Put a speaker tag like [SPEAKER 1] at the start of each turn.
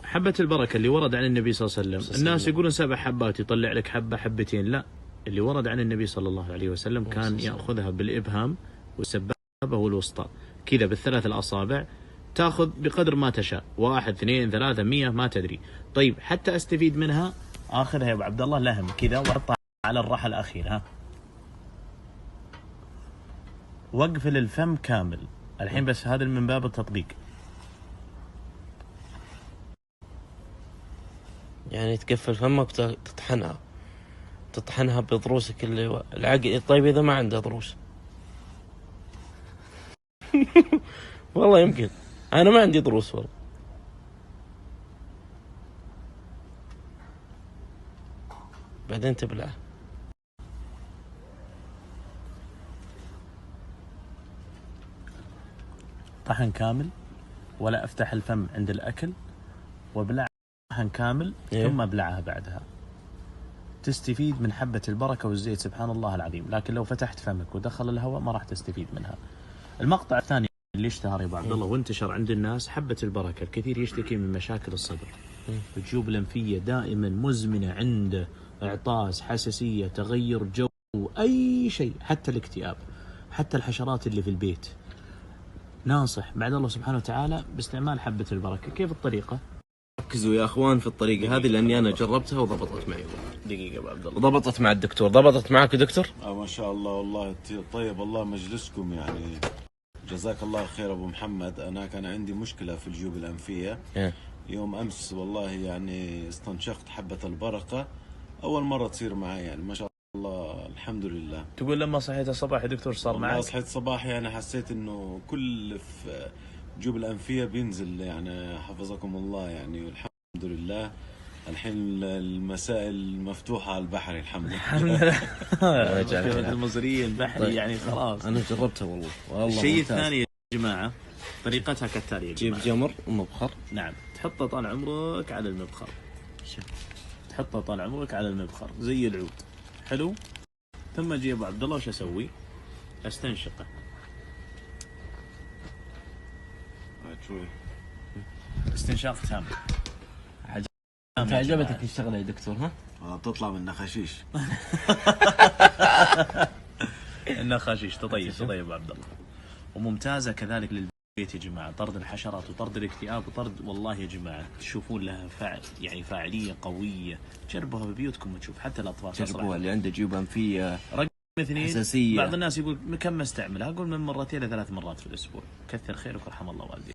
[SPEAKER 1] حبة البركة اللي ورد عن النبي صلى الله عليه وسلم، الناس يقولون 7 حبات يطلع لك حبة حبتين، لا، اللي ورد عن النبي صلى الله عليه وسلم كان يأخذها بالإبهام والسبابة والوسطى كذا بالثلاث الأصابع، تأخذ بقدر ما تشاء، 1 2 3 100 ما تدري. طيب حتى أستفيد منها آخذها يا أبو عبد الله لهم كذا وأحطها على الراحة الأخير، ها، واقفل الفم كامل الحين، بس هذا من باب التطبيق.
[SPEAKER 2] يعني تقفل فمك تطحنها بضروسك اللي العقل. طيب إذا ما عنده ضروس؟ والله يمكن أنا ما عندي ضروس والله. بعدين تبلعه.
[SPEAKER 1] طحن كامل، ولا أفتح الفم عند الأكل وابلع طحن كامل ثم ابلعها بعدها، تستفيد من حبة البركة والزيت سبحان الله العظيم. لكن لو فتحت فمك ودخل الهواء ما راح تستفيد منها. المقطع الثاني اللي اشتهر يا ابو عبد الله وانتشر عند الناس، حبة البركة، الكثير يشتكي من مشاكل الصدر، الجيوب الأنفية دائما مزمنة، عنده إعطاس، حساسية، تغير جو، أي شيء، حتى الاكتئاب، حتى الحشرات اللي في البيت. ناصح بعد الله سبحانه وتعالى باستعمال حبة البركة. كيف الطريقة؟
[SPEAKER 2] ركزوا يا اخوان في الطريقة هذه لاني انا جربتها وضبطت معي.
[SPEAKER 1] دقيقة ابو عبد الله.
[SPEAKER 2] ضبطت مع الدكتور. ضبطت معك دكتور؟
[SPEAKER 3] ما شاء الله والله طيب الله مجلسكم يعني. جزاك الله خير ابو محمد. انا كان عندي مشكلة في الجيوب الانفية يوم امس، والله يعني استنشقت حبة البركة، اول مرة تصير معي يعني ما شاء الله الحمد لله.
[SPEAKER 1] تقول لما صحيت الصباح يا دكتور صار معك؟
[SPEAKER 3] صحيت صباح يعني حسيت انه كل في الجيوب الانفية بينزل يعني حفظكم الله يعني، والحمد لله الحين المسائل مفتوحة على البحري الحمد لله.
[SPEAKER 1] المصريين البحري يعني خلاص.
[SPEAKER 2] أنا جربتها والله.
[SPEAKER 1] الشيء الثاني يا جماعة طريقتها كالتالي.
[SPEAKER 2] جيب جمر ومبخر.
[SPEAKER 1] نعم، تحطه طال عمرك على المبخر، تحطه طال عمرك على المبخر زي العود، حلو. ثم اجي ابو عبد الله وش اسوي؟ استنشقه.
[SPEAKER 3] شوي
[SPEAKER 1] استنشاق تام.
[SPEAKER 2] انت عجبتك الشغله يا دكتور؟ ها؟
[SPEAKER 3] تطلع من نخاشيش.
[SPEAKER 1] النخاشيش تطيب ابو عبد الله، وممتازه كذلك للبيت يا جماعه، طرد الحشرات وطرد الاكتئاب وطرد، والله يا جماعه تشوفون لها يعني فاعليه قويه. جربوها ببيوتكم وتشوف حتى الاطفال.
[SPEAKER 2] جربوها اللي عنده جيوب انفيه،
[SPEAKER 1] رقم 2
[SPEAKER 2] حساسيه.
[SPEAKER 1] بعض الناس يقول كم استعملها؟ اقول من 2 إلى 3 مرات في الاسبوع. كثر خيرك ورحم الله والديك.